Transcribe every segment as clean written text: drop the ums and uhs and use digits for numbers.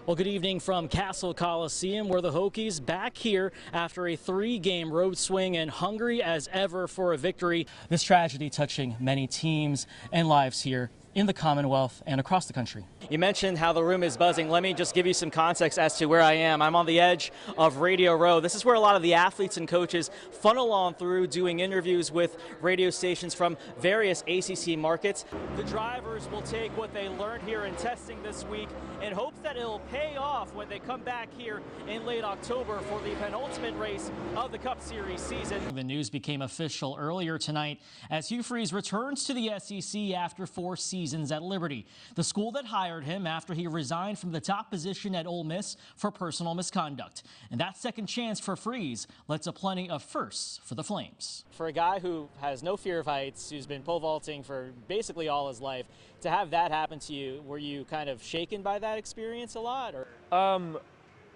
Well, good evening from Castle Coliseum, where the Hokies back here after a 3-game road swing and hungry as ever for a victory. This tragedy touching many teams and lives here in the Commonwealth and across the country. You mentioned how the room is buzzing. Let me just give you some context as to where I am. I'm on the edge of Radio Row. This is where a lot of the athletes and coaches funnel on through doing interviews with radio stations from various ACC markets. The drivers will take what they learned here in testing this week in hopes that it'll pay off when they come back here in late October for the penultimate race of the Cup Series season. The news became official earlier tonight as Hugh Freeze returns to the SEC after 4 seasons at Liberty, the school that hired him after he resigned from the top position at Ole Miss for personal misconduct. And that second chance for Freeze led to plenty of firsts for the Flames. For a guy who has no fear of heights, who's been pole vaulting for basically all his life, to have that happen to you, were you kind of shaken by that experience a lot? Or?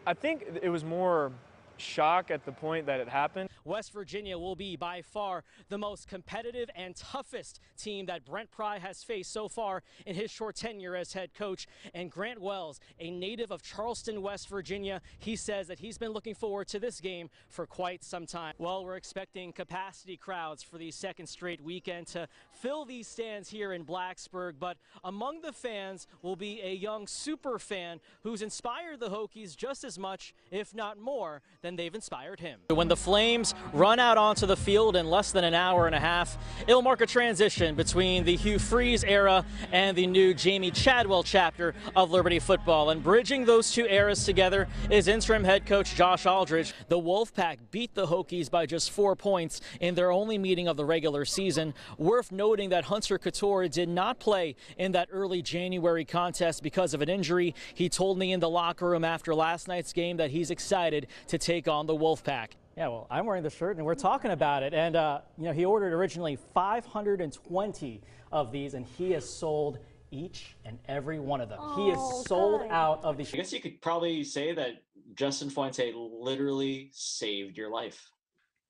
I think it was more shock at the point that it happened. West Virginia will be by far the most competitive and toughest team that Brent Pry has faced so far in his short tenure as head coach. And Grant Wells, a native of Charleston, West Virginia, he says that he's been looking forward to this game for quite some time. Well, we're expecting capacity crowds for the second straight weekend to fill these stands here in Blacksburg, but among the fans will be a young super fan who's inspired the Hokies just as much, if not more, than they've inspired him. When the Flames run out onto the field in less than an hour and a half, it'll mark a transition between the Hugh Freeze era and the new Jamie Chadwell chapter of Liberty football. And bridging those two eras together is interim head coach Josh Aldridge. The Wolfpack beat the Hokies by just 4 points in their only meeting of the regular season. Worth noting that Hunter Couture did not play in that early January contest because of an injury. He told me in the locker room after last night's game that he's excited to take on the Wolfpack. Yeah, well, I'm wearing the shirt and we're talking about it. And, you know, he ordered originally 520 of these and he has sold each and every one of them. He is sold out of these. I guess you could probably say that Justin Fuente literally saved your life.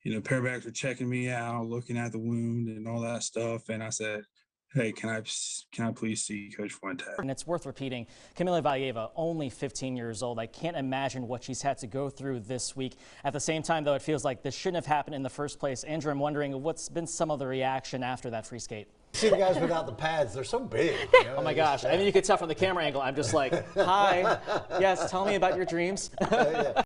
You know, parebacks were checking me out, looking at the wound and all that stuff. And I said, hey, can I please see Coach Fuente? And it's worth repeating, Camila Vallejeva, only 15 years old. I can't imagine what she's had to go through this week. At the same time, though, it feels like this shouldn't have happened in the first place. Andrew, I'm wondering what's been some of the reaction after that free skate? See the guys without the pads, they're so big. You know? Oh my gosh, I mean, you could tell from the camera angle, I'm just like, hi, yes, tell me about your dreams. Yeah.